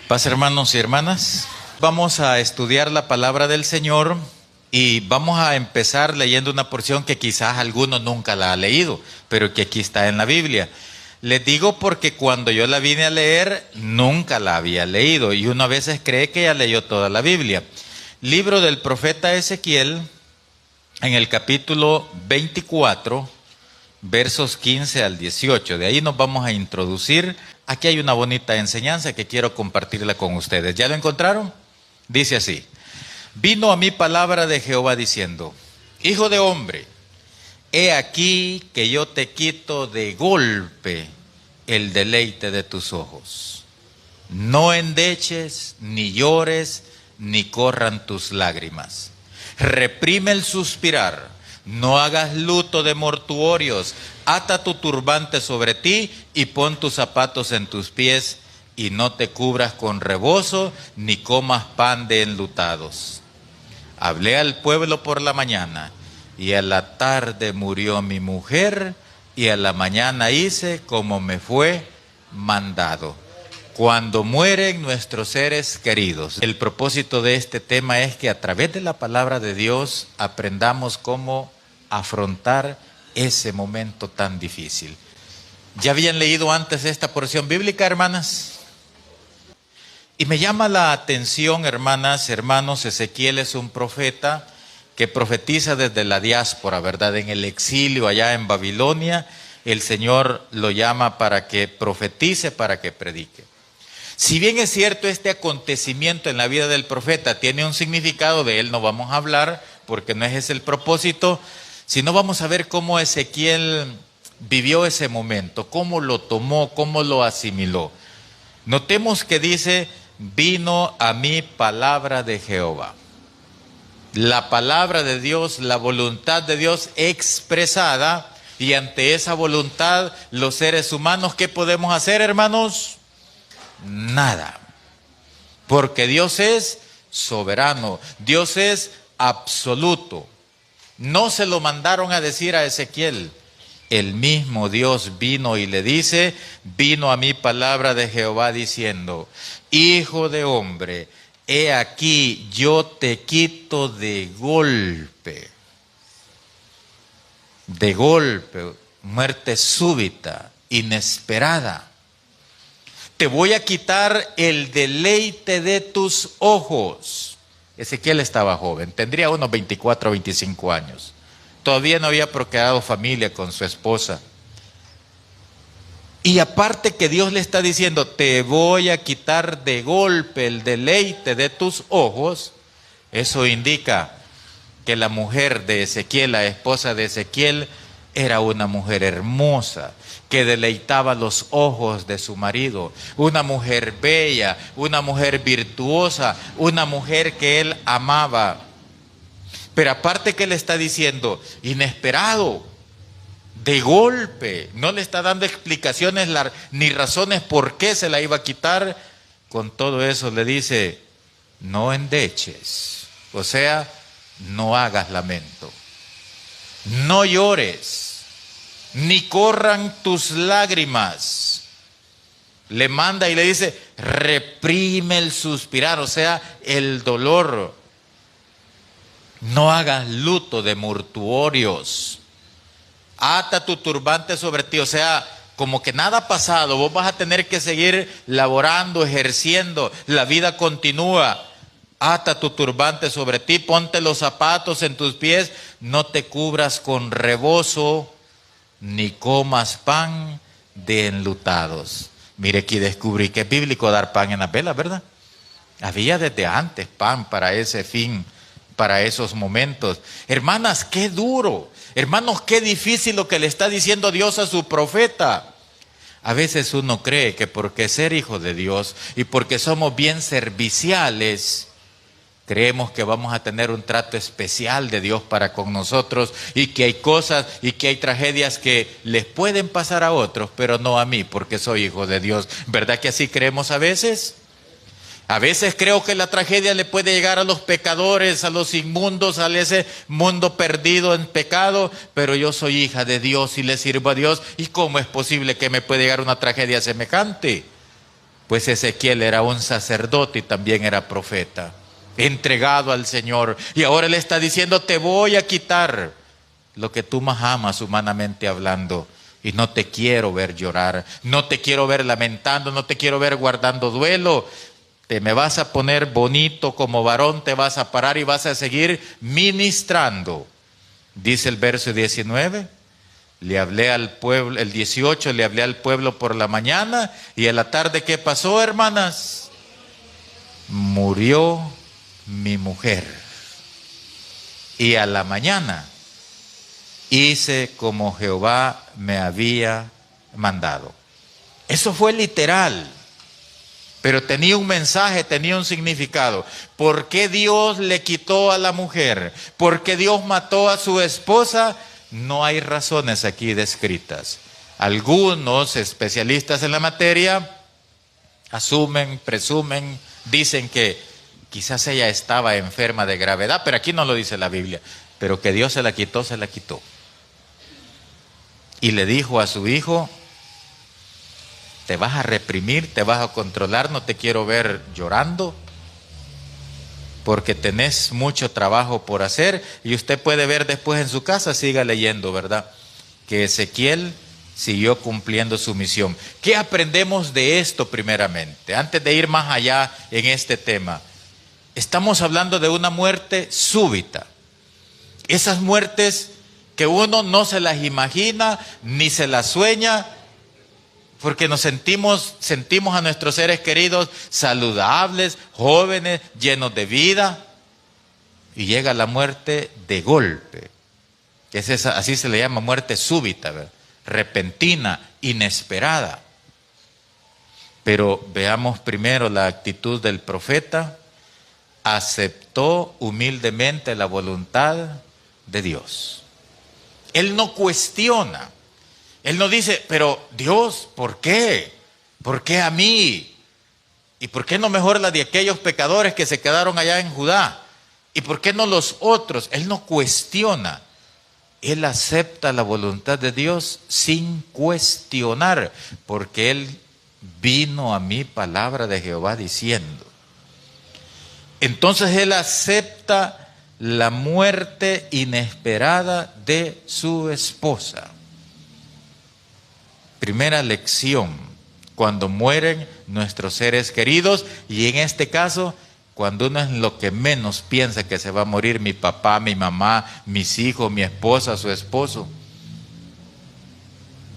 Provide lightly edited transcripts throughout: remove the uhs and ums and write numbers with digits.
Paz, hermanos y hermanas. Vamos a estudiar la palabra del Señor y vamos a empezar leyendo una porción que quizás alguno nunca la ha leído, pero que aquí está en la Biblia. Les digo porque cuando yo la vine a leer, nunca la había leído y uno a veces cree que ya leyó toda la Biblia. Libro del profeta Ezequiel, en el capítulo 24, versos 15 al 18. De ahí nos vamos a introducir. Aquí hay una bonita enseñanza que quiero compartirla con ustedes. ¿Ya lo encontraron? Dice así: vino a mí palabra de Jehová diciendo: Hijo de hombre, he aquí que yo te quito de golpe el deleite de tus ojos. No endeches, ni llores, ni corran tus lágrimas. Reprime el suspirar, no hagas luto de mortuorios. Ata tu turbante sobre ti y pon tus zapatos en tus pies, y no te cubras con rebozo, ni comas pan de enlutados. Hablé al pueblo por la mañana, y a la tarde murió mi mujer, y a la mañana hice como me fue mandado. Cuando mueren nuestros seres queridos. El propósito de este tema es que a través de la palabra de Dios aprendamos cómo afrontar ese momento tan difícil. ¿Ya habían leído antes esta porción bíblica, hermanas? Y me llama la atención, hermanas, hermanos, Ezequiel es un profeta que profetiza desde la diáspora, ¿verdad? En el exilio allá en Babilonia, el Señor lo llama para que profetice, para que predique. Si bien es cierto, este acontecimiento en la vida del profeta tiene un significado, de él no vamos a hablar porque no es ese el propósito, sino vamos a ver cómo Ezequiel vivió ese momento, cómo lo tomó, cómo lo asimiló. Notemos que dice: vino a mí palabra de Jehová. La palabra de Dios, la voluntad de Dios expresada, y ante esa voluntad los seres humanos, ¿qué podemos hacer, hermanos? Nada, porque Dios es soberano, Dios es absoluto. No se lo mandaron a decir a Ezequiel, el mismo Dios vino y le dice: vino a mí palabra de Jehová diciendo: Hijo de hombre, he aquí yo te quito de golpe, muerte súbita, inesperada. Te voy a quitar el deleite de tus ojos. Ezequiel estaba joven, tendría unos 24 o 25 años. Todavía no había procreado familia con su esposa. Y aparte que Dios le está diciendo: te voy a quitar de golpe el deleite de tus ojos, eso indica que la mujer de Ezequiel, la esposa de Ezequiel, era una mujer hermosa, que deleitaba los ojos de su marido, una mujer bella, una mujer virtuosa, una mujer que él amaba. Pero aparte que le está diciendo, inesperado, de golpe, no le está dando explicaciones ni razones por qué se la iba a quitar. Con todo eso le dice: no endeches, o sea, no hagas lamento, no llores, ni corran tus lágrimas. Le manda y le dice: reprime el suspirar, o sea, el dolor. No hagas luto de mortuorios. Ata tu turbante sobre ti, o sea, como que nada ha pasado. Vos vas a tener que seguir laborando, ejerciendo. La vida continúa. Ata tu turbante sobre ti, ponte los zapatos en tus pies. No te cubras con rebozo, ni comas pan de enlutados. Mire, aquí descubrí que es bíblico dar pan en las velas, ¿verdad? Había desde antes pan para ese fin, para esos momentos. Hermanas, qué duro. Hermanos, qué difícil lo que le está diciendo Dios a su profeta. A veces uno cree que porque ser hijo de Dios y porque somos bien serviciales, creemos que vamos a tener un trato especial de Dios para con nosotros, y que hay cosas y que hay tragedias que les pueden pasar a otros, pero no a mí, porque soy hijo de Dios. ¿Verdad que así creemos a veces? A veces creo que la tragedia le puede llegar a los pecadores, a los inmundos, a ese mundo perdido en pecado, pero yo soy hija de Dios y le sirvo a Dios. ¿Y cómo es posible que me pueda llegar una tragedia semejante? Pues Ezequiel era un sacerdote y también era profeta, entregado al Señor. Y ahora le está diciendo, te voy a quitar lo que tú más amas humanamente hablando. Y no te quiero ver llorar, no te quiero ver lamentando, no te quiero ver guardando duelo. Te me vas a poner bonito como varón, te vas a parar y vas a seguir ministrando. Dice el verso 19, le hablé al pueblo, el 18, le hablé al pueblo por la mañana y a la tarde, ¿qué pasó, hermanas? Murió mi mujer. Y a la mañana hice como Jehová me había mandado. Eso fue literal, pero tenía un mensaje, tenía un significado. ¿Por qué Dios le quitó a la mujer? ¿Por qué Dios mató a su esposa? No hay razones aquí descritas. Algunos especialistas en la materia asumen, presumen, dicen que quizás ella estaba enferma de gravedad, pero aquí no lo dice la Biblia. Pero que Dios se la quitó, se la quitó. Y le dijo a su hijo, te vas a reprimir, te vas a controlar, no te quiero ver llorando, porque tenés mucho trabajo por hacer. Y usted puede ver después en su casa, siga leyendo, ¿verdad?, que Ezequiel siguió cumpliendo su misión. ¿Qué aprendemos de esto primeramente? Antes de ir más allá en este tema, estamos hablando de una muerte súbita. Esas muertes que uno no se las imagina ni se las sueña, porque nos sentimos a nuestros seres queridos saludables, jóvenes, llenos de vida, y llega la muerte de golpe. Es esa, así se le llama, muerte súbita, ¿verdad?, repentina, inesperada. Pero veamos primero la actitud del profeta. Aceptó humildemente la voluntad de Dios. Él no cuestiona. Él no dice, pero Dios, ¿por qué? ¿Por qué a mí? ¿Y por qué no mejor la de aquellos pecadores que se quedaron allá en Judá? ¿Y por qué no los otros? Él no cuestiona. Él acepta la voluntad de Dios sin cuestionar, porque Él vino a mí palabra de Jehová diciendo. Entonces Él acepta la muerte inesperada de su esposa. Primera lección, cuando mueren nuestros seres queridos, y en este caso, cuando uno es lo que menos piensa que se va a morir, mi papá, mi mamá, mis hijos, mi esposa, su esposo.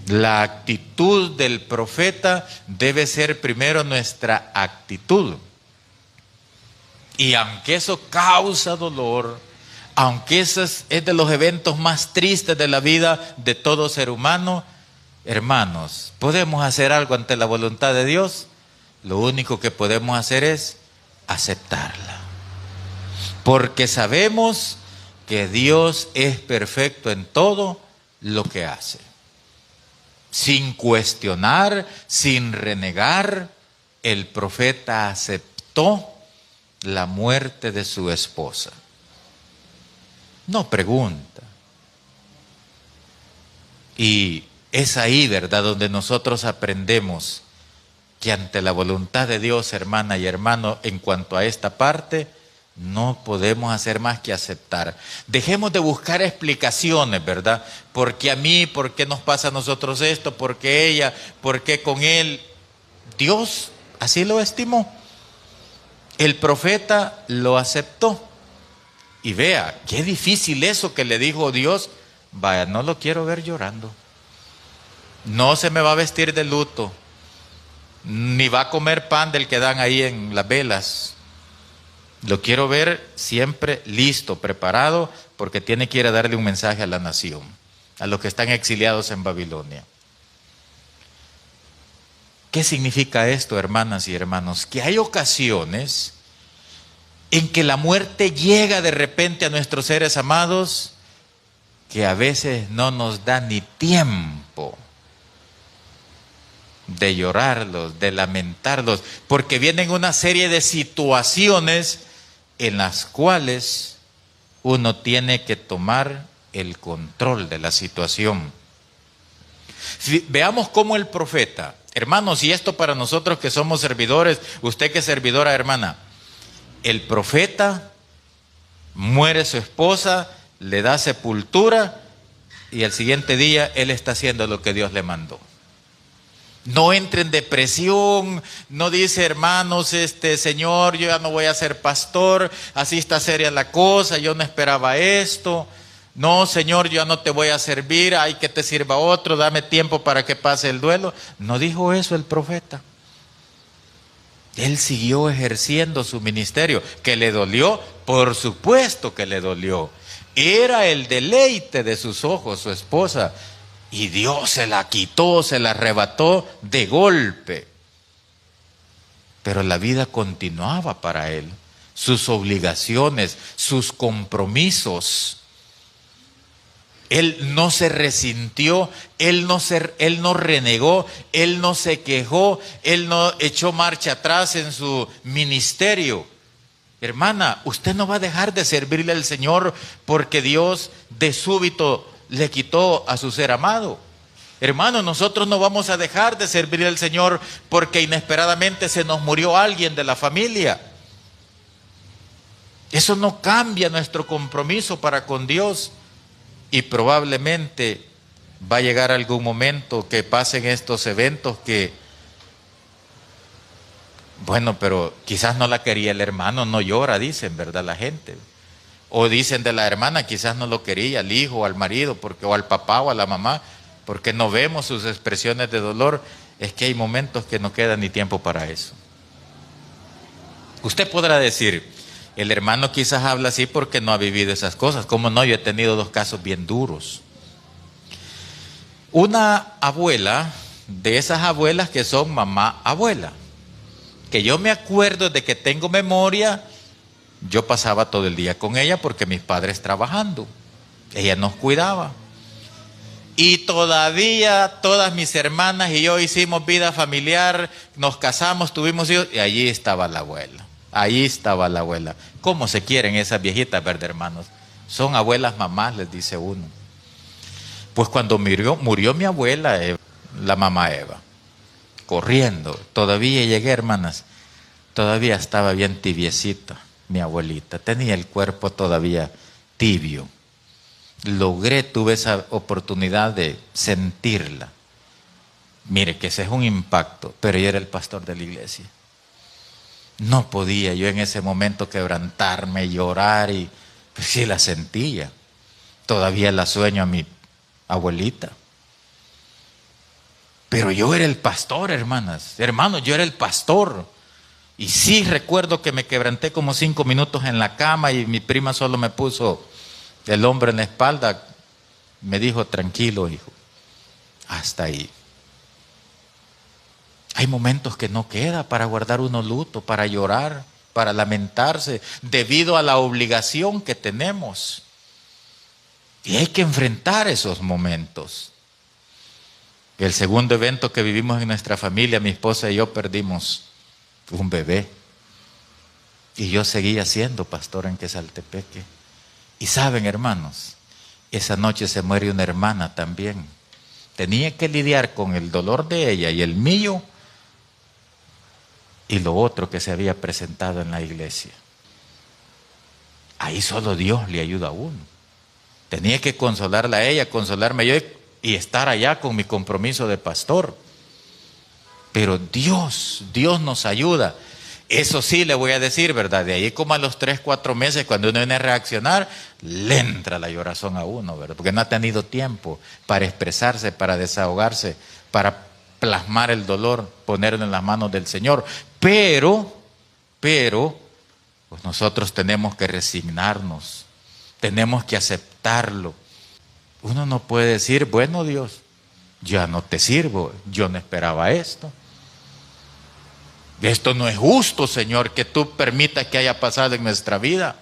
La actitud del profeta debe ser primero nuestra actitud. Y aunque eso causa dolor, aunque eso es de los eventos más tristes de la vida de todo ser humano, hermanos, ¿podemos hacer algo ante la voluntad de Dios? Lo único que podemos hacer es aceptarla. Porque sabemos que Dios es perfecto en todo lo que hace. Sin cuestionar, sin renegar, el profeta aceptó la muerte de su esposa. No pregunta. Y es ahí, ¿verdad?, donde nosotros aprendemos que ante la voluntad de Dios, hermana y hermano, en cuanto a esta parte, no podemos hacer más que aceptar. Dejemos de buscar explicaciones, ¿verdad? ¿Por qué a mí? ¿Por qué nos pasa a nosotros esto? ¿Por qué ella? ¿Por qué con él? Dios así lo estimó. El profeta lo aceptó. Y vea, qué difícil eso que le dijo Dios. Vaya, no lo quiero ver llorando. No se me va a vestir de luto. Ni va a comer pan del que dan ahí en las velas. Lo quiero ver siempre listo, preparado, porque tiene que ir a darle un mensaje a la nación, a los que están exiliados en Babilonia. ¿Qué significa esto, hermanas y hermanos? Que hay ocasiones en que la muerte llega de repente a nuestros seres amados, que a veces no nos da ni tiempo de llorarlos, de lamentarlos, porque vienen una serie de situaciones en las cuales uno tiene que tomar el control de la situación. Veamos cómo el profeta Hermanos, y esto para nosotros que somos servidores, usted que es servidora, hermana, el profeta, muere su esposa, le da sepultura y al siguiente día él está haciendo lo que Dios le mandó. No entre en depresión, no dice, hermanos, Señor, yo ya no voy a ser pastor, así está seria la cosa, yo no esperaba esto. No, Señor, yo ya no te voy a servir, hay que te sirva otro, dame tiempo para que pase el duelo. No dijo eso el profeta. Él siguió ejerciendo su ministerio. ¿Que le dolió? Por supuesto que le dolió. Era el deleite de sus ojos, su esposa. Y Dios se la quitó, se la arrebató de golpe. Pero la vida continuaba para él. Sus obligaciones, sus compromisos. Él no se resintió, él no renegó, él no se quejó, él no echó marcha atrás en su ministerio. Hermana, usted no va a dejar de servirle al Señor porque Dios de súbito le quitó a su ser amado. Hermano, nosotros no vamos a dejar de servirle al Señor porque inesperadamente se nos murió alguien de la familia. Eso no cambia nuestro compromiso para con Dios. Y probablemente va a llegar algún momento que pasen estos eventos que, bueno, pero quizás no la quería el hermano, no llora, dicen, ¿verdad? La gente. O dicen de la hermana, quizás no lo quería, al hijo, o al marido, o al papá, o a la mamá, porque no vemos sus expresiones de dolor. Es que hay momentos que no queda ni tiempo para eso. Usted podrá decir, el hermano quizás habla así porque no ha vivido esas cosas. ¿Cómo no? Yo he tenido 2 casos bien duros. Una abuela, de esas abuelas que son mamá abuela, que yo me acuerdo de que tengo memoria, yo pasaba todo el día con ella porque mis padres trabajando, ella nos cuidaba. Y todavía todas mis hermanas y yo hicimos vida familiar, nos casamos, tuvimos hijos, y allí estaba la abuela. Ahí estaba la abuela. ¿Cómo se quieren esas viejitas, verdad, hermanos? Son abuelas mamás, les dice uno. Pues cuando murió mi abuela, la mamá Eva, corriendo, todavía llegué, hermanas, todavía estaba bien tibiecita mi abuelita, tenía el cuerpo todavía tibio. Tuve esa oportunidad de sentirla. Mire que ese es un impacto, pero yo era el pastor de la iglesia. No podía yo en ese momento quebrantarme, llorar, y pues sí la sentía. Todavía la sueño a mi abuelita. Pero yo era el pastor, hermanas. Hermanos, yo era el pastor. Y sí recuerdo que me quebranté como 5 minutos en la cama y mi prima solo me puso el hombro en la espalda. Me dijo, tranquilo, hijo. Hasta ahí. Hay momentos que no queda para guardar uno luto, para llorar, para lamentarse, debido a la obligación que tenemos. Y hay que enfrentar esos momentos. El segundo evento que vivimos en nuestra familia, mi esposa y yo perdimos un bebé. Y yo seguía siendo pastor en Quesaltepeque. Y saben, hermanos, esa noche se muere una hermana también. Tenía que lidiar con el dolor de ella y el mío, y lo otro que se había presentado en la iglesia. Ahí solo Dios le ayuda a uno. Tenía que consolarla a ella, consolarme yo y estar allá con mi compromiso de pastor. Pero Dios nos ayuda. Eso sí le voy a decir, ¿verdad? De ahí como a los 3, 4 meses, cuando uno viene a reaccionar, le entra la llorazón a uno, ¿verdad? Porque no ha tenido tiempo para expresarse, para desahogarse, para plasmar el dolor, ponerlo en las manos del Señor. Pero, pues nosotros tenemos que resignarnos, tenemos que aceptarlo. Uno no puede decir, bueno, Dios, ya no te sirvo, yo no esperaba esto. Esto no es justo, Señor, que tú permitas que haya pasado en nuestra vida.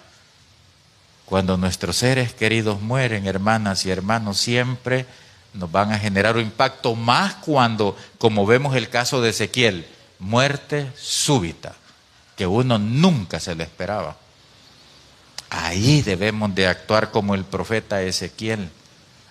Cuando nuestros seres queridos mueren, hermanas y hermanos, siempre nos van a generar un impacto, más cuando, como vemos el caso de Ezequiel, muerte súbita, que uno nunca se lo esperaba. Ahí debemos de actuar como el profeta Ezequiel,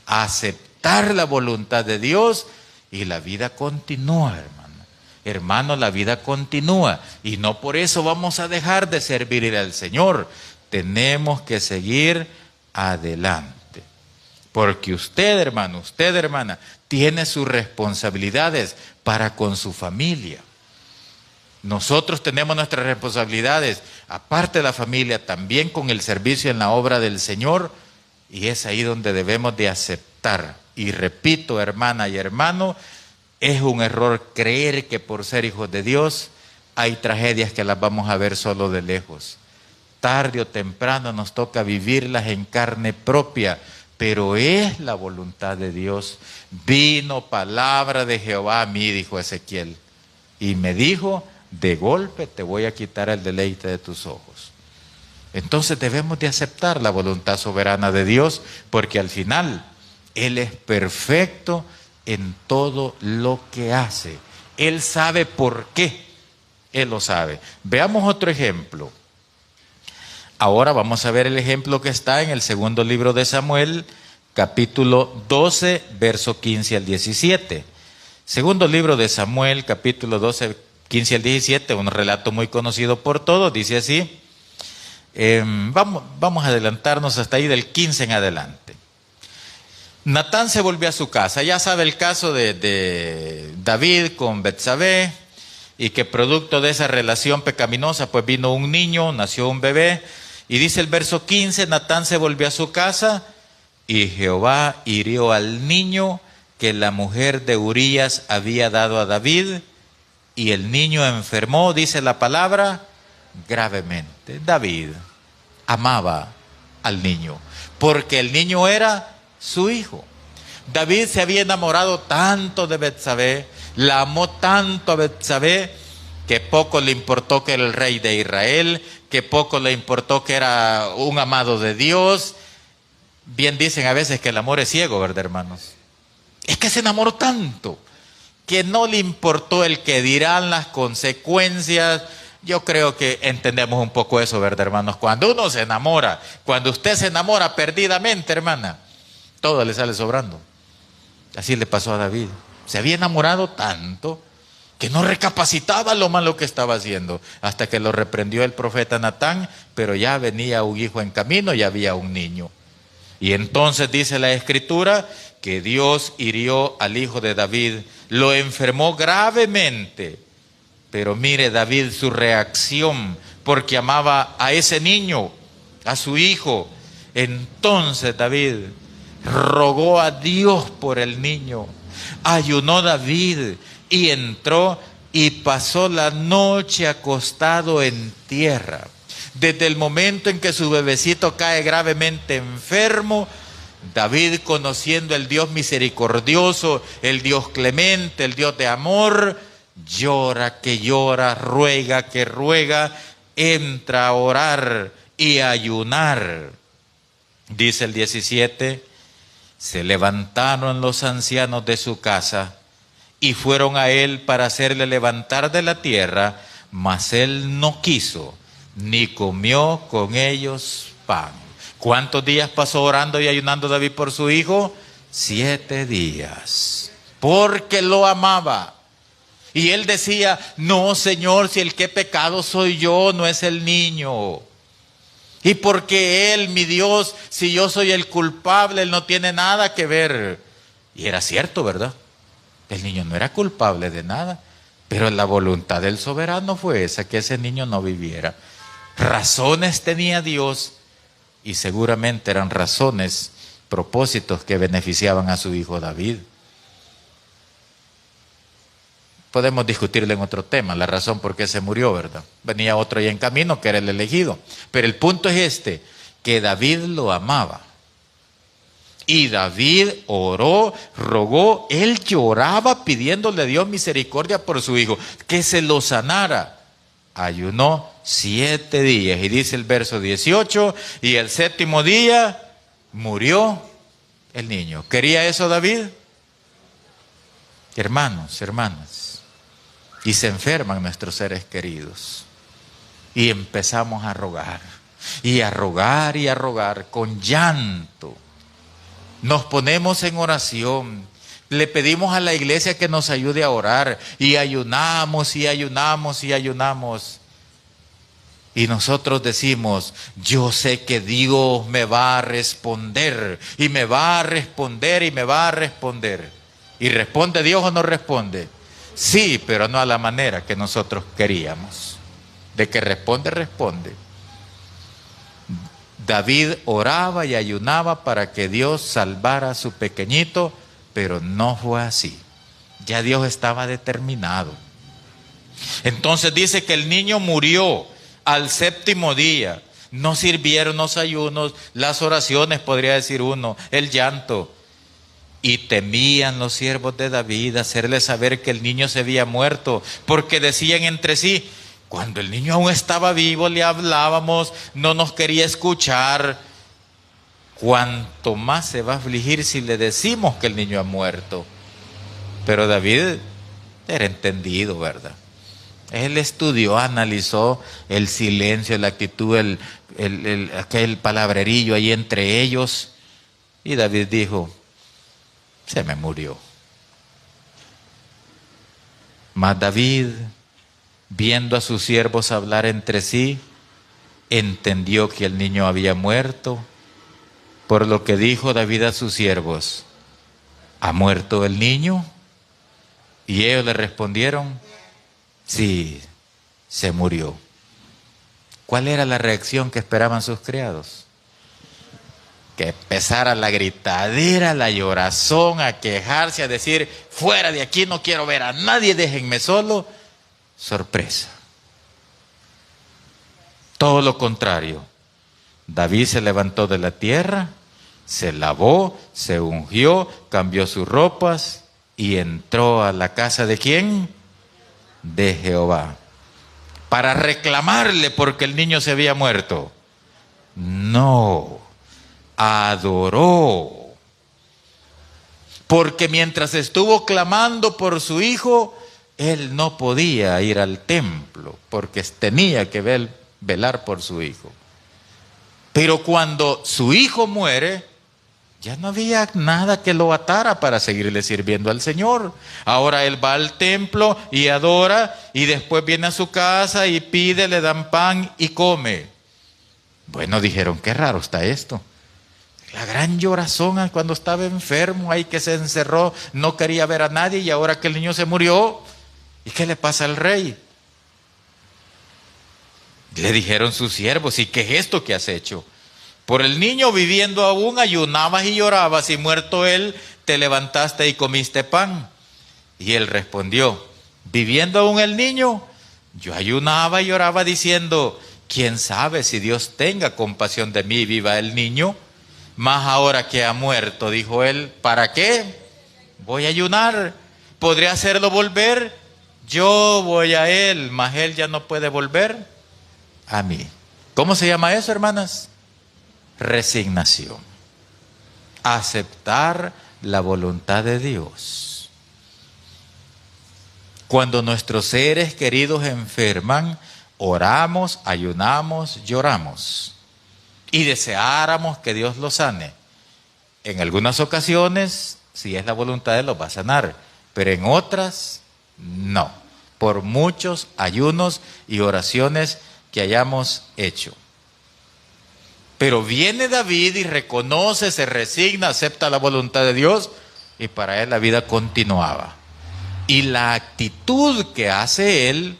aceptar la voluntad de Dios y la vida continúa, hermano. Hermano, la vida continúa y no por eso vamos a dejar de servir al Señor. Tenemos que seguir adelante. Porque usted, hermano, usted, hermana, tiene sus responsabilidades para con su familia. Nosotros tenemos nuestras responsabilidades, aparte de la familia, también con el servicio en la obra del Señor, y es ahí donde debemos de aceptar. Y repito, hermana y hermano, es un error creer que por ser hijos de Dios hay tragedias que las vamos a ver solo de lejos. Tarde o temprano nos toca vivirlas en carne propia, pero es la voluntad de Dios. Vino palabra de Jehová a mí, dijo Ezequiel, y me dijo: de golpe te voy a quitar el deleite de tus ojos. Entonces debemos de aceptar la voluntad soberana de Dios, porque al final Él es perfecto en todo lo que hace. Él sabe por qué. Él lo sabe. Veamos otro ejemplo. Ahora vamos a ver el ejemplo que está en el segundo libro de Samuel, capítulo 12, verso 15 al 17. Segundo libro de Samuel, capítulo 12, 15 al 17, un relato muy conocido por todos, dice así. Vamos a adelantarnos hasta ahí del 15 en adelante. Natán se volvió a su casa. Ya sabe el caso de David con Betsabé, y que producto de esa relación pecaminosa pues vino un niño, nació un bebé. Y dice el verso 15, Natán se volvió a su casa y Jehová hirió al niño que la mujer de Urías había dado a David, y el niño enfermó, dice la palabra, gravemente. David amaba al niño, porque el niño era su hijo. David se había enamorado tanto de Betsabé, la amó tanto a Betsabé, que poco le importó que era el rey de Israel, que poco le importó que era un amado de Dios. Bien dicen a veces que el amor es ciego, ¿verdad, hermanos? Es que se enamoró tanto que no le importó el que dirán, las consecuencias. Yo creo que entendemos un poco eso, ¿verdad, hermanos? Cuando uno se enamora, cuando usted se enamora perdidamente, hermana, todo le sale sobrando. Así le pasó a David. Se había enamorado tanto que no recapacitaba lo malo que estaba haciendo, hasta que lo reprendió el profeta Natán, pero ya venía un hijo en camino y había un niño. Y entonces dice la Escritura que Dios hirió al hijo de David, lo enfermó gravemente. Pero mire David su reacción, porque amaba a ese niño, a su hijo. Entonces David rogó a Dios por el niño. Ayunó David y entró y pasó la noche acostado en tierra. Desde el momento en que su bebecito cae gravemente enfermo, David, conociendo el Dios misericordioso, el Dios clemente, el Dios de amor, llora que llora, ruega que ruega, entra a orar y a ayunar. Dice el 17, se levantaron los ancianos de su casa y fueron a él para hacerle levantar de la tierra, mas él no quiso, ni comió con ellos pan. ¿Cuántos días pasó orando y ayunando David por su hijo? 7 días, porque lo amaba. Y él decía, no, Señor, si el que pecado soy yo, no es el niño. Y porque él, mi Dios, si yo soy el culpable, él no tiene nada que ver. Y era cierto, ¿verdad? El niño no era culpable de nada, pero la voluntad del soberano fue esa, que ese niño no viviera. Razones tenía Dios, y seguramente eran razones, propósitos que beneficiaban a su hijo David. Podemos discutirle en otro tema, la razón por qué se murió, ¿verdad? Venía otro ya en camino, que era el elegido. Pero el punto es este, que David lo amaba. Y David oró, rogó, él lloraba pidiéndole a Dios misericordia por su hijo, que se lo sanara. Ayunó 7 días, y dice el verso 18, y el 7º día murió el niño. ¿Quería eso David? Hermanos, hermanas, y se enferman nuestros seres queridos, y empezamos a rogar, y a rogar, y a rogar con llanto. Nos ponemos en oración, Le pedimos a la iglesia que nos ayude a orar y ayunamos y ayunamos y ayunamos. Y nosotros decimos, yo sé que Dios me va a responder y me va a responder y me va a responder. ¿Y responde Dios o no responde? Sí, pero no a la manera que nosotros queríamos. De que responde, responde. David oraba y ayunaba para que Dios salvara a su pequeñito, pero no fue así. Ya Dios estaba determinado. Entonces dice que el niño murió al séptimo día. No sirvieron los ayunos, las oraciones, podría decir uno, el llanto. Y temían los siervos de David hacerle saber que el niño se había muerto, porque decían entre sí, cuando el niño aún estaba vivo le hablábamos, no nos quería escuchar. Cuanto más se va a afligir si le decimos que el niño ha muerto. Pero David era entendido, ¿verdad? Él estudió, analizó el silencio, la actitud, aquel palabrerillo ahí entre ellos. Y David dijo, se me murió. Mas David, viendo a sus siervos hablar entre sí, entendió que el niño había muerto. Por lo que dijo David a sus siervos, ¿ha muerto el niño? Y ellos le respondieron, sí, se murió. ¿Cuál era la reacción que esperaban sus criados? Que empezara la gritadera, la llorazón, a quejarse, a decir, fuera de aquí, no quiero ver a nadie, déjenme solo. Sorpresa. Todo lo contrario. David se levantó de la tierra, se lavó, se ungió, cambió sus ropas y entró a la casa ¿de quién? De Jehová. Para reclamarle porque el niño se había muerto. No, adoró. Porque mientras estuvo clamando por su hijo, él no podía ir al templo porque tenía que velar por su hijo. Pero cuando su hijo muere, ya no había nada que lo atara para seguirle sirviendo al Señor. Ahora él va al templo y adora, y después viene a su casa y pide, le dan pan y come. Bueno, dijeron, qué raro está esto. La gran llorazón cuando estaba enfermo, ahí que se encerró, no quería ver a nadie, y ahora que el niño se murió, ¿y qué le pasa al rey? Le dijeron sus siervos, ¿y qué es esto que has hecho? Por el niño viviendo aún ayunabas y llorabas, y muerto él, te levantaste y comiste pan. Y él respondió, viviendo aún el niño, yo ayunaba y lloraba diciendo, ¿quién sabe si Dios tenga compasión de mí y viva el niño? Mas ahora que ha muerto, dijo él, ¿para qué? Voy a ayunar, ¿podré hacerlo volver? Yo voy a él, mas él ya no puede volver a mí. ¿Cómo se llama eso, hermanas? Resignación. Aceptar la voluntad de Dios. Cuando nuestros seres queridos enferman, oramos, ayunamos, lloramos y deseáramos que Dios los sane. En algunas ocasiones, si es la voluntad de Él, los va a sanar, pero en otras, no. Por muchos ayunos y oraciones que hayamos hecho. Pero viene David y reconoce, se resigna, acepta la voluntad de Dios, y para él la vida continuaba. Y la actitud que hace él,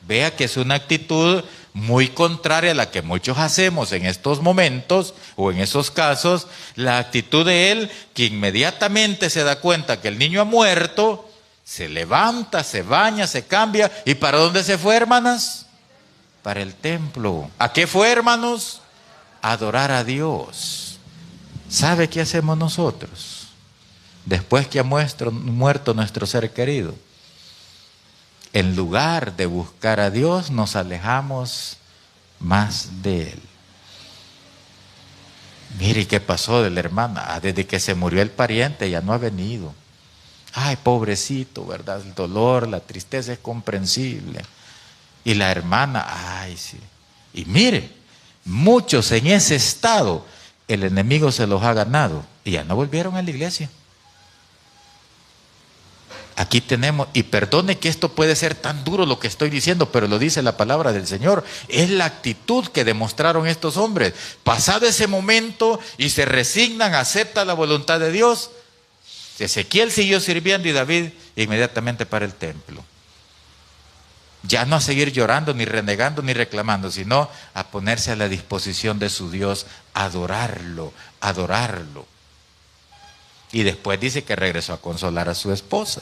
vea que es una actitud muy contraria a la que muchos hacemos en estos momentos o en esos casos. La actitud de él, que inmediatamente se da cuenta que el niño ha muerto, se levanta, se baña, se cambia. ¿Y para dónde se fue, hermanas? Para el templo. ¿A qué fue, hermanos? A adorar a Dios. ¿Sabe qué hacemos nosotros después que ha muerto nuestro ser querido? En lugar de buscar a Dios, nos alejamos más de Él. Mire qué pasó de la hermana. Desde que se murió el pariente ya no ha venido. Ay, pobrecito, ¿verdad? El dolor, la tristeza es comprensible. Y la hermana, ay, sí. Y mire, muchos en ese estado, el enemigo se los ha ganado y ya no volvieron a la iglesia. Aquí tenemos, y perdone que esto puede ser tan duro lo que estoy diciendo, pero lo dice la palabra del Señor. Es la actitud que demostraron estos hombres. Pasado ese momento y se resignan, aceptan la voluntad de Dios. Ezequiel siguió sirviendo y David inmediatamente para el templo. Ya no a seguir llorando, ni renegando, ni reclamando, sino a ponerse a la disposición de su Dios, adorarlo, adorarlo. Y después dice que regresó a consolar a su esposa.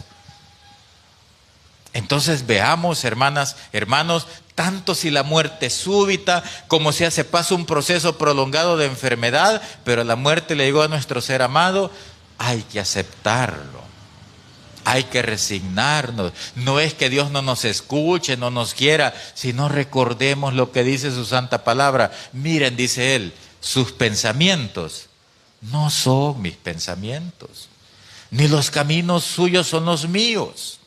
Entonces veamos, hermanas, hermanos, tanto si la muerte súbita, como si se pasa un proceso prolongado de enfermedad, pero la muerte le llegó a nuestro ser amado, hay que aceptarlo, hay que resignarnos. No es que Dios no nos escuche, no nos quiera, sino recordemos lo que dice su santa palabra. Miren, dice él, sus pensamientos no son mis pensamientos, ni los caminos suyos son los míos.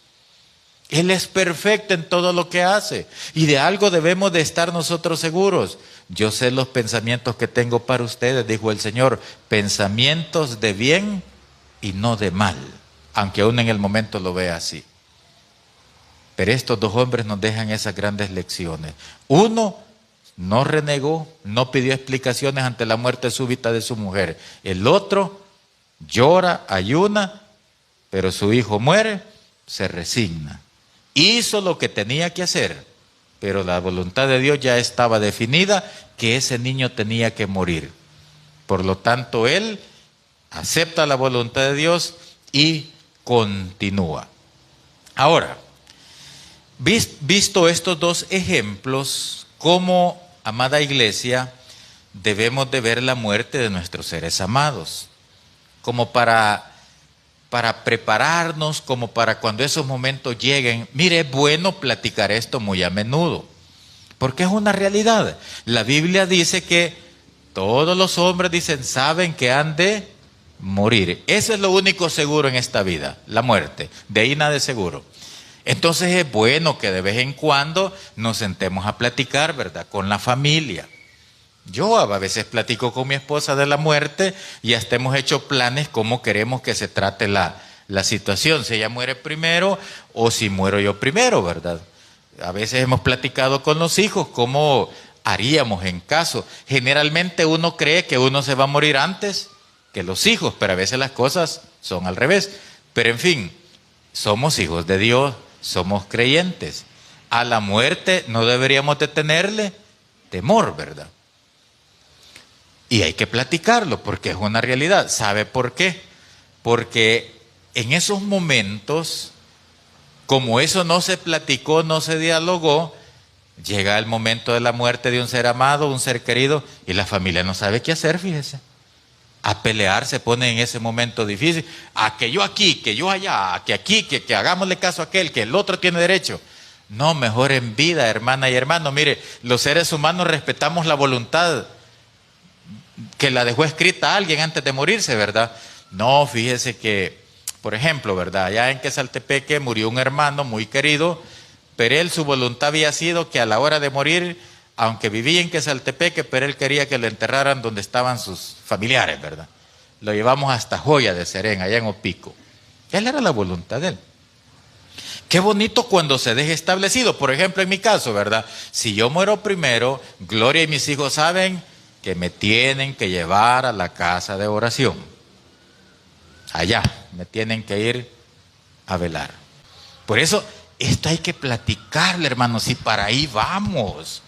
Él es perfecto en todo lo que hace. Y de algo debemos de estar nosotros seguros. Yo sé los pensamientos que tengo para ustedes, dijo el Señor. Pensamientos de bien y no de mal. Aunque aún en el momento lo vea así. Pero estos dos hombres nos dejan esas grandes lecciones. Uno no renegó, no pidió explicaciones ante la muerte súbita de su mujer. El otro llora, ayuna, pero su hijo muere, se resigna. Hizo lo que tenía que hacer, pero la voluntad de Dios ya estaba definida, que ese niño tenía que morir. Por lo tanto, él acepta la voluntad de Dios y continúa. Ahora, visto estos dos ejemplos, ¿cómo, amada iglesia, debemos de ver la muerte de nuestros seres amados? Como para prepararnos, como para cuando esos momentos lleguen. Mire, es bueno platicar esto muy a menudo, porque es una realidad. La Biblia dice que todos los hombres, dicen, saben que han de morir. Eso es lo único seguro en esta vida, la muerte. De ahí nada es seguro. Entonces es bueno que de vez en cuando nos sentemos a platicar, ¿verdad?, con la familia. Yo a veces platico con mi esposa de la muerte y hasta hemos hecho planes cómo queremos que se trate la situación. Si ella muere primero o si muero yo primero, ¿verdad? A veces hemos platicado con los hijos cómo haríamos en caso. Generalmente uno cree que uno se va a morir antes que los hijos, pero a veces las cosas son al revés. Pero en fin, somos hijos de Dios, somos creyentes. A la muerte no deberíamos de tenerle temor, ¿verdad? Y hay que platicarlo porque es una realidad. ¿Sabe por qué? Porque en esos momentos, como eso no se platicó, no se dialogó, llega el momento de la muerte de un ser amado, un ser querido, y la familia no sabe qué hacer, fíjese. A pelear se pone en ese momento difícil. A que yo aquí, que yo allá, a que aquí, que hagámosle caso a aquel, que el otro tiene derecho. No, mejor en vida, hermana y hermano. Mire, los seres humanos respetamos la voluntad que la dejó escrita alguien antes de morirse, ¿verdad? No, fíjese que, por ejemplo, ¿verdad?, allá en Quesaltepeque murió un hermano muy querido, pero él, su voluntad había sido que a la hora de morir, aunque vivía en Quesaltepeque, pero él quería que lo enterraran donde estaban sus familiares, ¿verdad? Lo llevamos hasta Joya de Serén, allá en Opico. Él era la voluntad de él. Qué bonito cuando se deje establecido. Por ejemplo, en mi caso, ¿verdad? Si yo muero primero, Gloria y mis hijos saben que me tienen que llevar a la casa de oración. Allá me tienen que ir a velar. Por eso, esto hay que platicarle, hermanos, y para ahí vamos.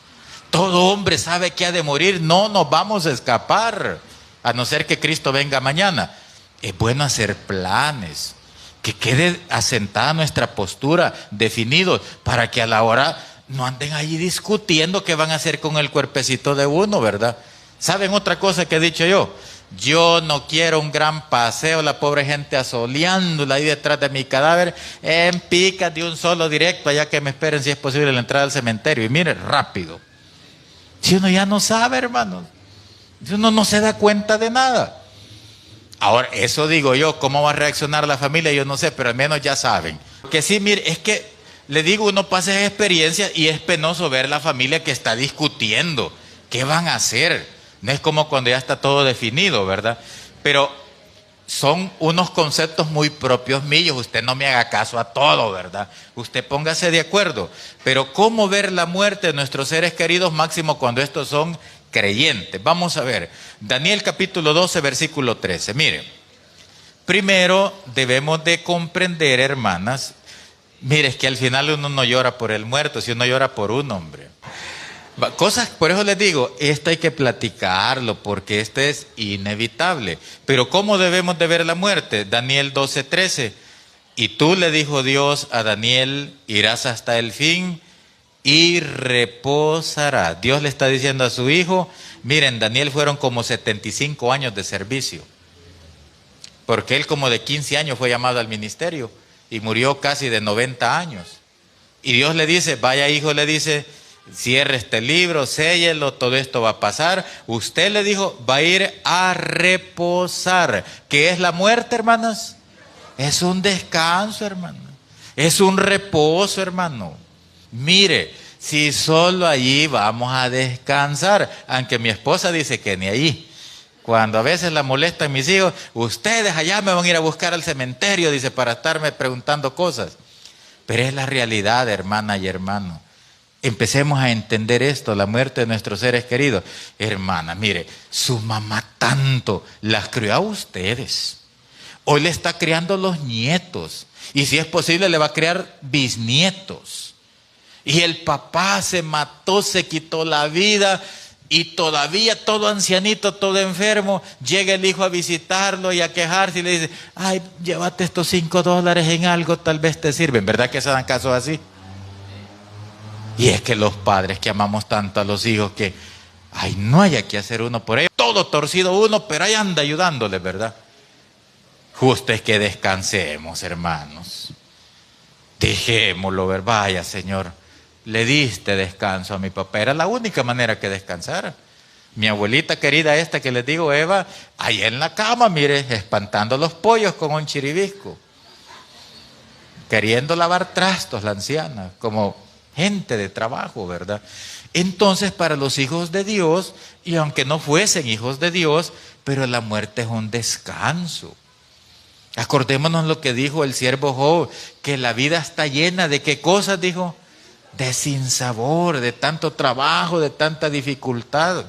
Todo hombre sabe que ha de morir, no nos vamos a escapar, a no ser que Cristo venga mañana. Es bueno hacer planes, que quede asentada nuestra postura, definidos, para que a la hora no anden ahí discutiendo qué van a hacer con el cuerpecito de uno, ¿verdad? ¿Saben otra cosa que he dicho yo? Yo no quiero un gran paseo, la pobre gente asoleándola ahí detrás de mi cadáver, en picas de un solo directo, allá que me esperen si es posible la entrada al cementerio. Y mire, rápido. Si uno ya no sabe, hermano, si uno no se da cuenta de nada. Ahora, eso digo yo, ¿cómo va a reaccionar la familia? Yo no sé, pero al menos ya saben. Que sí, mire, es que, le digo, uno pasa esa experiencia y es penoso ver la familia que está discutiendo. ¿Qué van a hacer? No es como cuando ya está todo definido, ¿verdad? Pero son unos conceptos muy propios míos. Usted no me haga caso a todo, ¿verdad? Usted póngase de acuerdo. Pero ¿cómo ver la muerte de nuestros seres queridos, máximo cuando estos son creyentes? Vamos a ver. Daniel capítulo 12, versículo 13. Mire, primero debemos de comprender, hermanas. Mire, es que al final uno no llora por el muerto, si uno llora por un hombre. Cosas, por eso les digo, esto hay que platicarlo, porque esto es inevitable. Pero ¿cómo debemos de ver la muerte? Daniel 12, 13. Y tú, le dijo Dios a Daniel, irás hasta el fin y reposarás. Dios le está diciendo a su hijo, miren, Daniel fueron como 75 años de servicio. Porque él como de 15 años fue llamado al ministerio y murió casi de 90 años. Y Dios le dice, vaya hijo, le dice, cierre este libro, séllelo, todo esto va a pasar. Usted, le dijo, va a ir a reposar. ¿Qué es la muerte, hermanas? Es un descanso, hermano. Es un reposo, hermano. Mire, si solo allí vamos a descansar, aunque mi esposa dice que ni allí. Cuando a veces la molestan mis hijos, ustedes allá me van a ir a buscar al cementerio, dice, para estarme preguntando cosas. Pero es la realidad, hermana y hermano. Empecemos a entender esto, la muerte de nuestros seres queridos. Hermana, mire, su mamá tanto las crió a ustedes. Hoy le está criando los nietos. Y si es posible, le va a criar bisnietos. Y el papá se mató, se quitó la vida. Y todavía todo ancianito, todo enfermo, llega el hijo a visitarlo y a quejarse y le dice, ay, llévate estos $5 en algo, tal vez te sirven. ¿Verdad que se dan casos así? Y es que los padres que amamos tanto a los hijos que, ay, no haya que hacer uno por ellos. Todo torcido uno, pero ahí anda ayudándoles, ¿verdad? Justo es que descansemos, hermanos. Dejémoslo ver, vaya, Señor. Le diste descanso a mi papá. Era la única manera que descansara. Mi abuelita querida esta que les digo, Eva, ahí en la cama, mire, espantando los pollos con un chiribisco. Queriendo lavar trastos la anciana, como gente de trabajo, ¿verdad? Entonces, para los hijos de Dios, y aunque no fuesen hijos de Dios, pero la muerte es un descanso. Acordémonos lo que dijo el siervo Job, que la vida está llena de ¿qué cosas? Dijo, de sinsabor, de tanto trabajo, de tanta dificultad.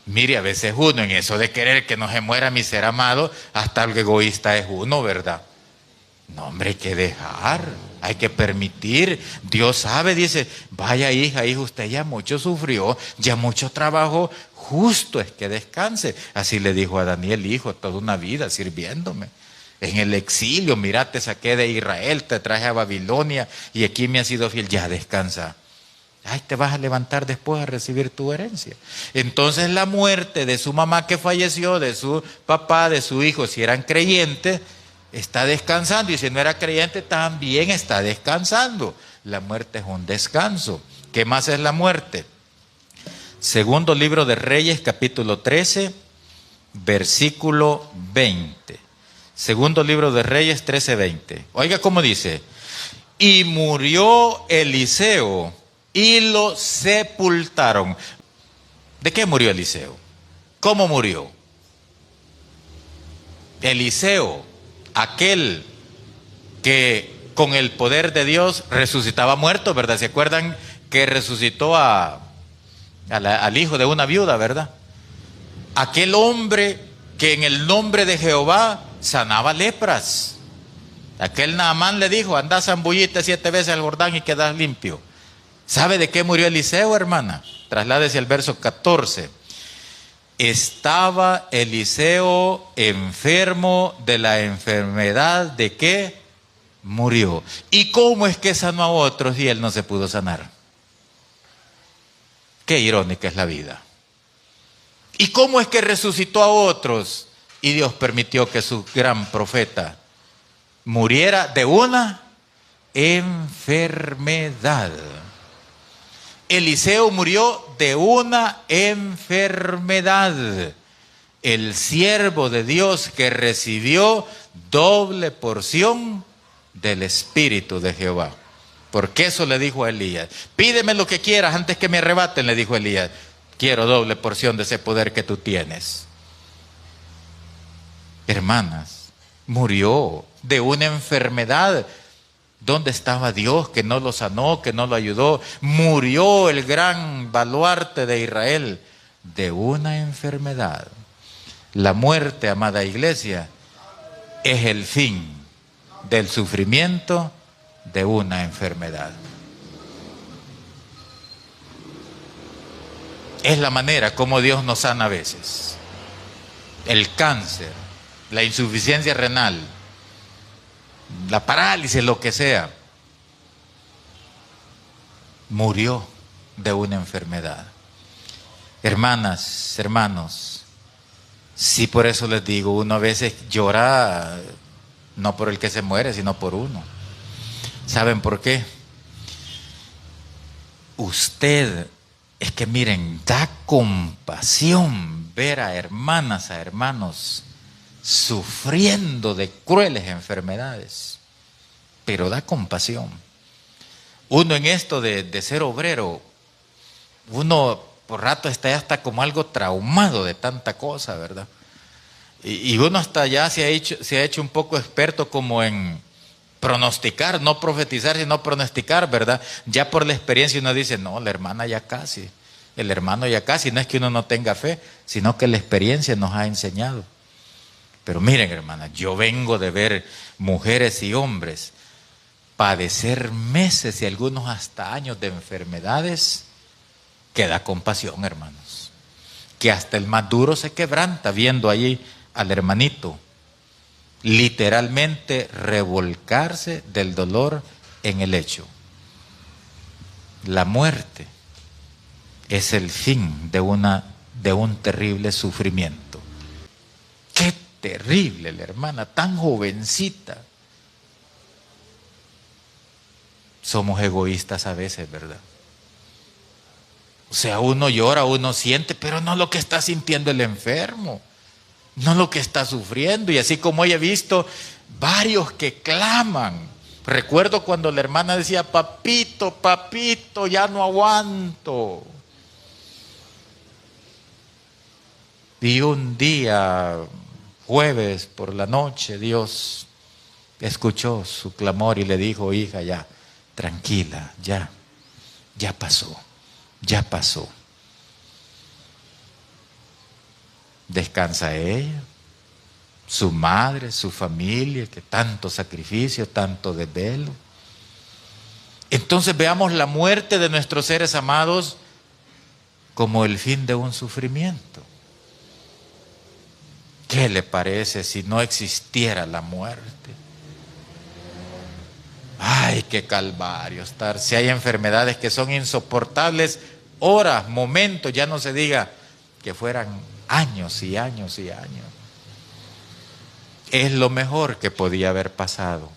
Mire, a veces uno en eso de querer que no se muera mi ser amado, hasta el egoísta es uno, ¿verdad? No, hombre, hay que dejar, hay que permitir. Dios sabe, dice, vaya hija, usted ya mucho sufrió, ya mucho trabajó, justo es que descanse. Así le dijo a Daniel, hijo, toda una vida sirviéndome. En el exilio, mira, te saqué de Israel, te traje a Babilonia y aquí me has sido fiel, ya descansa. Ay, te vas a levantar después a recibir tu herencia. Entonces la muerte de su mamá que falleció, de su papá, de su hijo, si eran creyentes, está descansando. Y si no era creyente, también está descansando. La muerte es un descanso. ¿Qué más es la muerte? Segundo libro de Reyes, capítulo 13, versículo 20. Segundo libro de Reyes 13:20. Oiga cómo dice. Y murió Eliseo y lo sepultaron. ¿De qué murió Eliseo? ¿Cómo murió? Eliseo, aquel que con el poder de Dios resucitaba muertos, ¿verdad? ¿Se acuerdan que resucitó al hijo de una viuda, ¿verdad? Aquel hombre que en el nombre de Jehová sanaba lepras. Aquel Naamán le dijo, anda, zambullite 7 veces al Jordán y quedas limpio. ¿Sabe de qué murió Eliseo, hermana? Trasládese al verso 14. Estaba Eliseo enfermo de la enfermedad de que murió. ¿Y cómo es que sanó a otros y él no se pudo sanar? Qué irónica es la vida. ¿Y cómo es que resucitó a otros y Dios permitió que su gran profeta muriera de una enfermedad? Eliseo murió de una enfermedad. El siervo de Dios que recibió doble porción del Espíritu de Jehová. Porque eso le dijo a Elías. Pídeme lo que quieras antes que me arrebaten, le dijo Elías. Quiero doble porción de ese poder que tú tienes. Hermanas, murió de una enfermedad. ¿Dónde estaba Dios que no lo sanó, que no lo ayudó? Murió el gran baluarte de Israel de una enfermedad. La muerte, amada iglesia, es el fin del sufrimiento de una enfermedad. Es la manera como Dios nos sana a veces. El cáncer, la insuficiencia renal, la parálisis, lo que sea, murió de una enfermedad. Hermanas, hermanos, sí, por eso les digo, uno a veces llora no por el que se muere, sino por uno. ¿Saben por qué? Usted, es que miren, da compasión ver a hermanas, a hermanos sufriendo de crueles enfermedades, pero da compasión. Uno en esto de ser obrero, uno por rato está hasta como algo traumado de tanta cosa, ¿verdad? Y uno hasta ya se ha hecho un poco experto como en pronosticar, no profetizar, sino pronosticar, ¿verdad? Ya por la experiencia uno dice, no, la hermana ya casi, el hermano ya casi, no es que uno no tenga fe, sino que la experiencia nos ha enseñado. Pero miren, hermanas, yo vengo de ver mujeres y hombres padecer meses y algunos hasta años de enfermedades que da compasión, hermanos. Que hasta el más duro se quebranta viendo allí al hermanito literalmente revolcarse del dolor en el lecho. La muerte es el fin de un terrible sufrimiento. Qué terrible la hermana, tan jovencita. Somos egoístas a veces, ¿verdad? O sea, uno llora, uno siente, pero no lo que está sintiendo el enfermo, no lo que está sufriendo. Y así como he visto varios que claman. Recuerdo cuando la hermana decía, papito, papito, ya no aguanto. Y un día, jueves por la noche, Dios escuchó su clamor y le dijo, hija, ya, tranquila, ya pasó, ya pasó. Descansa ella, su madre, su familia, que tanto sacrificio, tanto desvelo. Entonces veamos la muerte de nuestros seres amados como el fin de un sufrimiento. ¿Qué le parece si no existiera la muerte? Ay, qué calvario estar. Si hay enfermedades que son insoportables, horas, momentos, ya no se diga que fueran años y años y años. Es lo mejor que podía haber pasado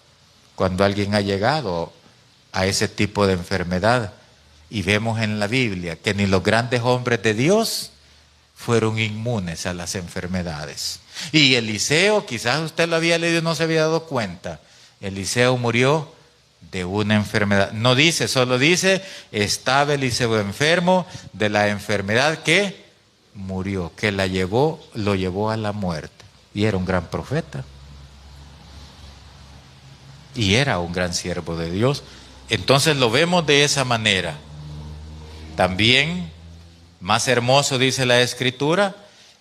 cuando alguien ha llegado a ese tipo de enfermedad. Y vemos en la Biblia que ni los grandes hombres de Dios fueron inmunes a las enfermedades. Y Eliseo, quizás usted lo había leído y no se había dado cuenta, Eliseo murió de una enfermedad. No dice, solo dice, estaba Eliseo enfermo de la enfermedad que murió, que lo llevó a la muerte. Y era un gran profeta. Y era un gran siervo de Dios. Entonces lo vemos de esa manera. También, más hermoso dice la Escritura,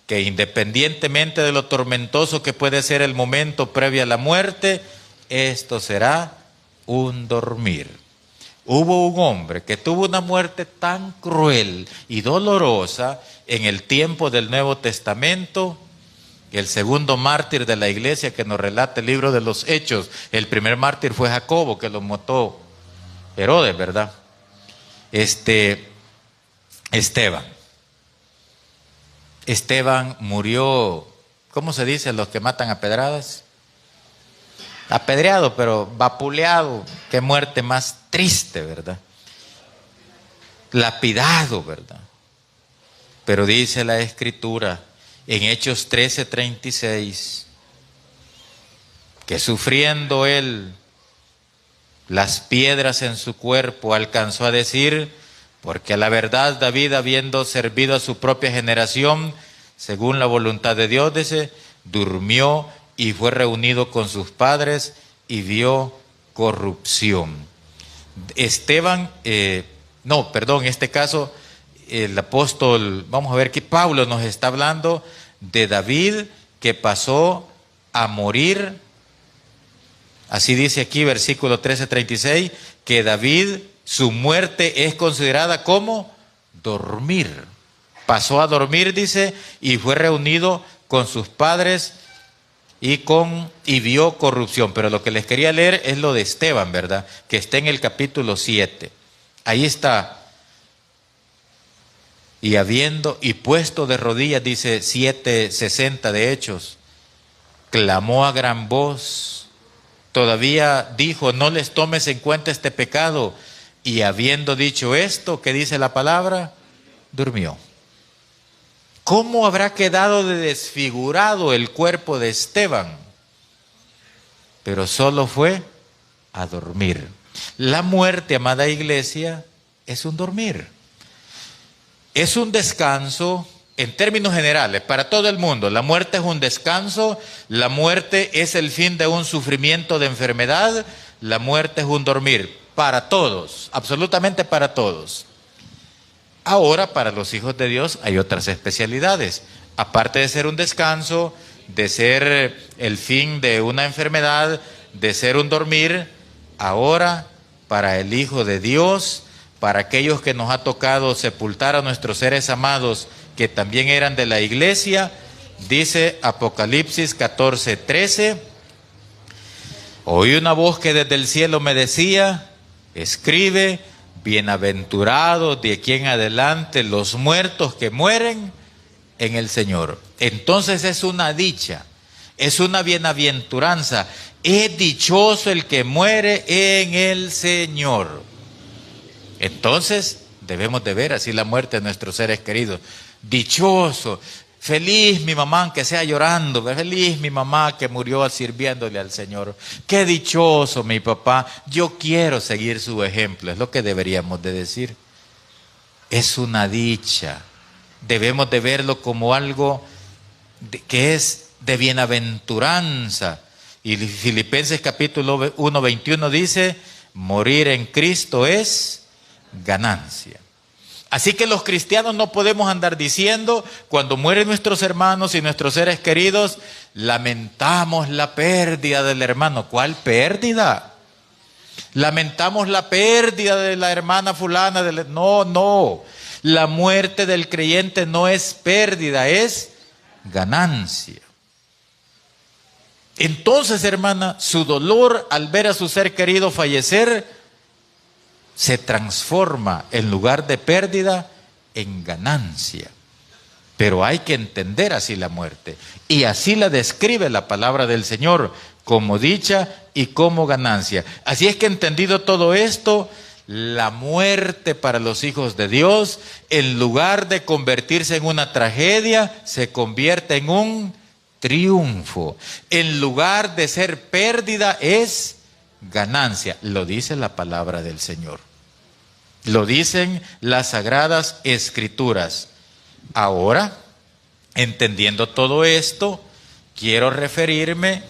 que independientemente de lo tormentoso que puede ser el momento previo a la muerte, esto será un dormir. Hubo un hombre que tuvo una muerte tan cruel y dolorosa en el tiempo del Nuevo Testamento, el segundo mártir de la iglesia que nos relata el libro de los Hechos. El primer mártir fue Jacobo, que lo mató Herodes, ¿verdad? Esteban murió, ¿cómo se dice los que matan a pedradas? Apedreado, pero vapuleado. Qué muerte más triste, ¿verdad? Lapidado, ¿verdad? Pero dice la Escritura en Hechos 13:36 que sufriendo él las piedras en su cuerpo, alcanzó a decir, porque a la verdad David, habiendo servido a su propia generación, según la voluntad de Dios, dice, durmió y fue reunido con sus padres y vio corrupción. Esteban, en este caso el apóstol, vamos a ver que Pablo nos está hablando de David que pasó a morir. Así dice aquí versículo 13:36, que David, su muerte es considerada como dormir. Pasó a dormir, dice, y fue reunido con sus padres y vio corrupción. Pero lo que les quería leer es lo de Esteban, ¿verdad? Que está en el capítulo 7. Ahí está. Y puesto de rodillas, dice 7:60 de Hechos, clamó a gran voz. Todavía dijo, no les tomes en cuenta este pecado. Y habiendo dicho esto, ¿qué dice la palabra? Durmió. ¿Cómo habrá quedado de desfigurado el cuerpo de Esteban? Pero solo fue a dormir. La muerte, amada iglesia, es un dormir. Es un descanso en términos generales, para todo el mundo. La muerte es un descanso, la muerte es el fin de un sufrimiento de enfermedad, la muerte es un dormir, para todos, absolutamente para todos. Ahora, para los hijos de Dios hay otras especialidades. Aparte de ser un descanso, de ser el fin de una enfermedad, de ser un dormir, ahora para el Hijo de Dios, para aquellos que nos ha tocado sepultar a nuestros seres amados que también eran de la iglesia, dice Apocalipsis 14:13, oí una voz que desde el cielo me decía, escribe, bienaventurados de aquí en adelante los muertos que mueren en el Señor. Entonces es una dicha, es una bienaventuranza, es dichoso el que muere en el Señor. Entonces debemos de ver así la muerte de nuestros seres queridos. Dichoso, feliz mi mamá aunque sea llorando, feliz mi mamá que murió sirviéndole al Señor. Qué dichoso mi papá, yo quiero seguir su ejemplo, es lo que deberíamos de decir. Es una dicha, debemos de verlo como algo que es de bienaventuranza. Y Filipenses capítulo 1:21 dice, morir en Cristo es ganancia. Así que los cristianos no podemos andar diciendo, cuando mueren nuestros hermanos y nuestros seres queridos, lamentamos la pérdida del hermano. ¿Cuál pérdida? Lamentamos la pérdida de la hermana fulana. No. La muerte del creyente no es pérdida, es ganancia. Entonces, hermana, su dolor al ver a su ser querido fallecer se transforma en lugar de pérdida en ganancia. Pero hay que entender así la muerte. Y así la describe la palabra del Señor, como dicha y como ganancia. Así es que entendido todo esto, la muerte para los hijos de Dios, en lugar de convertirse en una tragedia, se convierte en un triunfo. En lugar de ser pérdida, es ganancia. Lo dice la palabra del Señor. Lo dicen las Sagradas Escrituras. Ahora, entendiendo todo esto, quiero referirme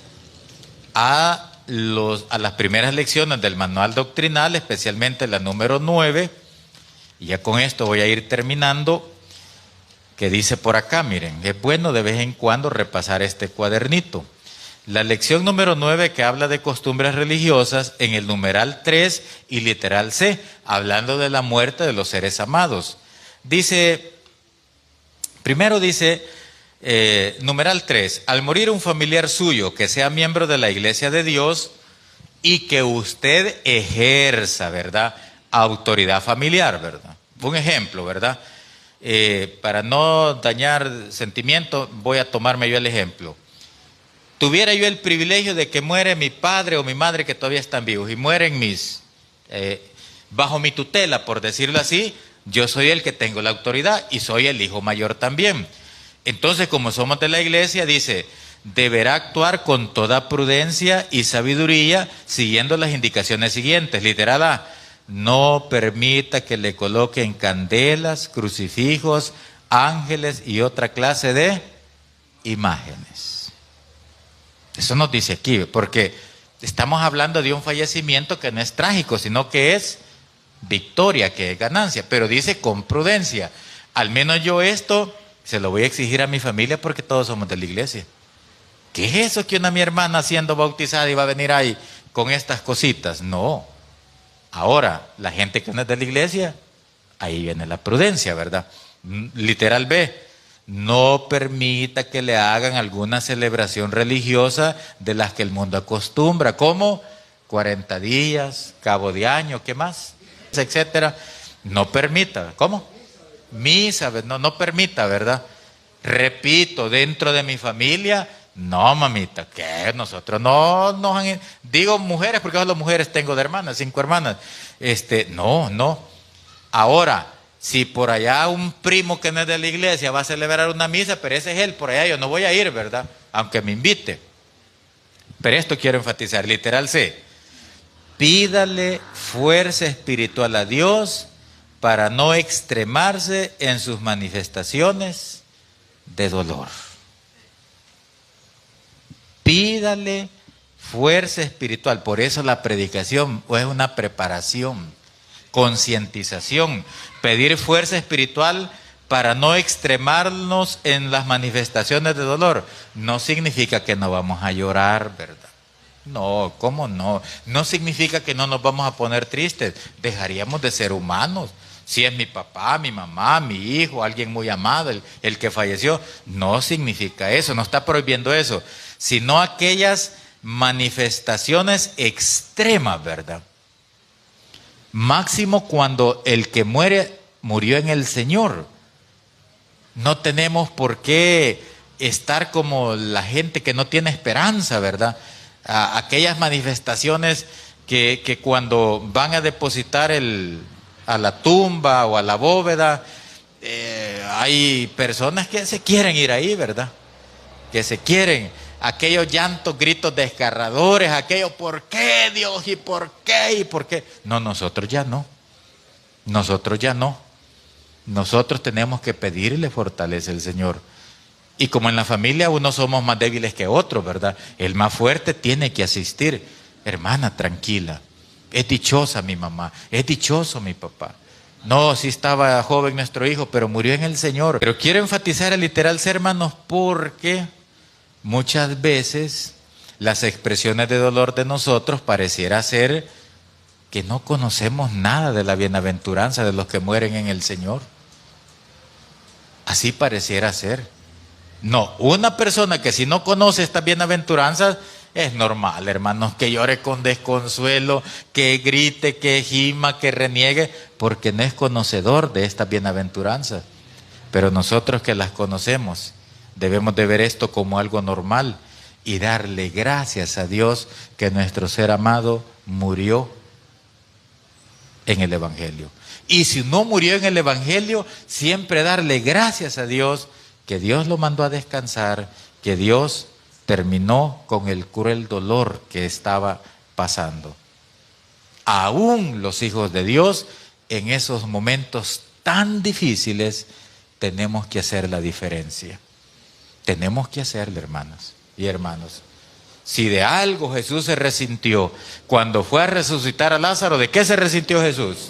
a las primeras lecciones del manual doctrinal, especialmente la número 9, y ya con esto voy a ir terminando, que dice por acá, miren, es bueno de vez en cuando repasar este cuadernito. La lección número 9 que habla de costumbres religiosas en el numeral 3 y literal C, hablando de la muerte de los seres amados. Dice, primero dice, numeral 3, al morir un familiar suyo que sea miembro de la Iglesia de Dios y que usted ejerza, ¿verdad?, autoridad familiar, ¿verdad? Un ejemplo, ¿verdad? Para no dañar sentimientos, voy a tomarme yo el ejemplo. Tuviera yo el privilegio de que muere mi padre o mi madre que todavía están vivos y mueren bajo mi tutela, por decirlo así, yo soy el que tengo la autoridad y soy el hijo mayor también. Entonces, como somos de la iglesia, dice, deberá actuar con toda prudencia y sabiduría siguiendo las indicaciones siguientes. Literal A, no permita que le coloquen candelas, crucifijos, ángeles y otra clase de imágenes. Eso nos dice aquí, porque estamos hablando de un fallecimiento que no es trágico, sino que es victoria, que es ganancia. Pero dice con prudencia. Al menos yo esto se lo voy a exigir a mi familia porque todos somos de la iglesia. ¿Qué es eso que mi hermana siendo bautizada iba a venir ahí con estas cositas? No. Ahora, la gente que no es de la iglesia, ahí viene la prudencia, ¿verdad? Literal B, no permita que le hagan alguna celebración religiosa de las que el mundo acostumbra, como 40 días, cabo de año, ¿qué más? Etcétera. No permita, ¿cómo? Misa, no permita, ¿verdad? Repito, dentro de mi familia, no, mamita, que nosotros no nos han... Digo mujeres, porque solo mujeres tengo de hermanas, 5 hermanas. No. Ahora, si por allá un primo que no es de la iglesia va a celebrar una misa, pero ese es él, por allá yo no voy a ir, ¿verdad? Aunque me invite. Pero esto quiero enfatizar, literal C. Pídale fuerza espiritual a Dios para no extremarse en sus manifestaciones de dolor. Pídale fuerza espiritual. Por eso la predicación es una preparación, concientización. Pedir fuerza espiritual para no extremarnos en las manifestaciones de dolor no significa que no vamos a llorar, ¿verdad? No, ¿cómo no? No significa que no nos vamos a poner tristes. Dejaríamos de ser humanos. Si es mi papá, mi mamá, mi hijo, alguien muy amado, el que falleció, no significa eso, no está prohibiendo eso, sino aquellas manifestaciones extremas, ¿verdad? Máximo cuando el que muere, murió en el Señor. No tenemos por qué estar como la gente que no tiene esperanza, ¿verdad? Aquellas manifestaciones que cuando van a depositar a la tumba o a la bóveda, hay personas que se quieren ir ahí, ¿verdad? Que se quieren, aquellos llantos, gritos desgarradores, aquellos ¿por qué Dios? ¿Y por qué? ¿Y por qué? No, nosotros ya no. Nosotros tenemos que pedirle fortaleza al Señor. Y como en la familia unos somos más débiles que otros, ¿verdad? El más fuerte tiene que asistir. Hermana, tranquila. Es dichosa mi mamá, es dichoso mi papá. No, sí estaba joven nuestro hijo, pero murió en el Señor. Pero quiero enfatizar el literal C, hermanos, porque muchas veces las expresiones de dolor de nosotros pareciera ser que no conocemos nada de la bienaventuranza de los que mueren en el Señor. Así pareciera ser. No, una persona que si no conoce estas bienaventuranzas, es normal, hermanos, que llore con desconsuelo, que grite, que gima, que reniegue, porque no es conocedor de estas bienaventuranzas. Pero nosotros que las conocemos, debemos de ver esto como algo normal y darle gracias a Dios que nuestro ser amado murió en el Evangelio. Y si no murió en el Evangelio, siempre darle gracias a Dios que Dios lo mandó a descansar, que Dios terminó con el cruel dolor que estaba pasando. Aún los hijos de Dios, en esos momentos tan difíciles, tenemos que hacer la diferencia. Tenemos que hacerlo, hermanos y hermanos. Si de algo Jesús se resintió cuando fue a resucitar a Lázaro, ¿de qué se resintió Jesús?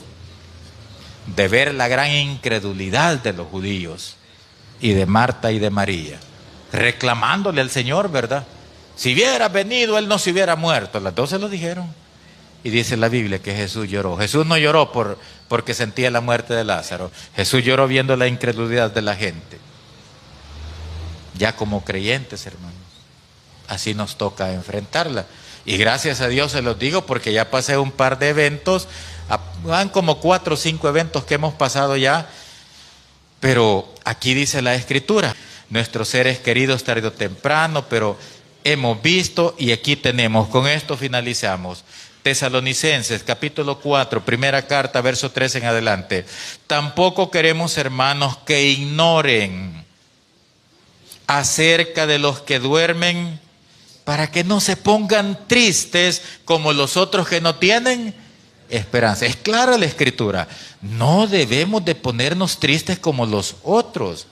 De ver la gran incredulidad de los judíos y de Marta y de María, reclamándole al Señor, ¿verdad? Si hubiera venido, Él no se hubiera muerto. Las dos se lo dijeron. Y dice la Biblia que Jesús lloró. Jesús no lloró porque sentía la muerte de Lázaro. Jesús lloró viendo la incredulidad de la gente. Ya como creyentes, hermanos, así nos toca enfrentarla. Y gracias a Dios se los digo porque ya pasé un par de eventos. Van como 4 o 5 eventos que hemos pasado ya. Pero aquí dice la Escritura, nuestros seres queridos tarde o temprano, pero hemos visto y aquí tenemos, con esto finalizamos. Tesalonicenses, capítulo 4, primera carta, verso 3 en adelante. Tampoco queremos, hermanos, que ignoren acerca de los que duermen, para que no se pongan tristes como los otros que no tienen esperanza. Es clara la Escritura. No debemos de ponernos tristes como los otros.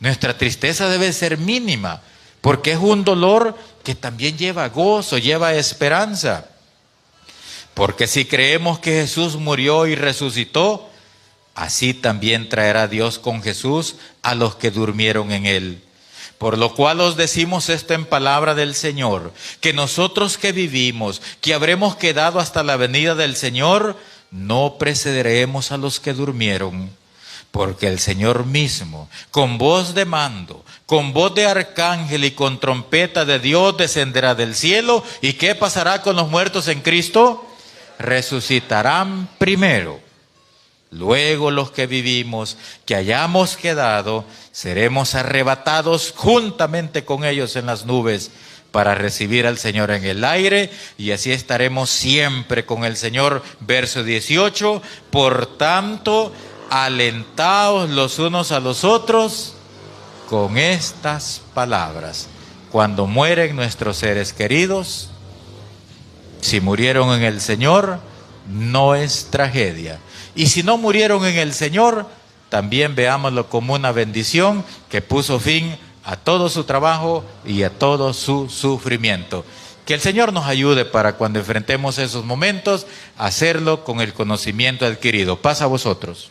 Nuestra tristeza debe ser mínima, porque es un dolor que también lleva gozo, lleva esperanza. Porque si creemos que Jesús murió y resucitó, así también traerá Dios con Jesús a los que durmieron en él. Por lo cual os decimos esto en palabra del Señor, que nosotros que vivimos, que habremos quedado hasta la venida del Señor, no precederemos a los que durmieron. Porque el Señor mismo, con voz de mando, con voz de arcángel y con trompeta de Dios, descenderá del cielo. ¿Y qué pasará con los muertos en Cristo? Resucitarán primero. Luego los que vivimos, que hayamos quedado, seremos arrebatados juntamente con ellos en las nubes para recibir al Señor en el aire, y así estaremos siempre con el Señor. Verso 18, por tanto, alentaos los unos a los otros con estas palabras. Cuando mueren nuestros seres queridos, si murieron en el Señor, no es tragedia. Y si no murieron en el Señor, también veámoslo como una bendición que puso fin a todo su trabajo y a todo su sufrimiento. Que el Señor nos ayude para cuando enfrentemos esos momentos, hacerlo con el conocimiento adquirido. Paz a vosotros.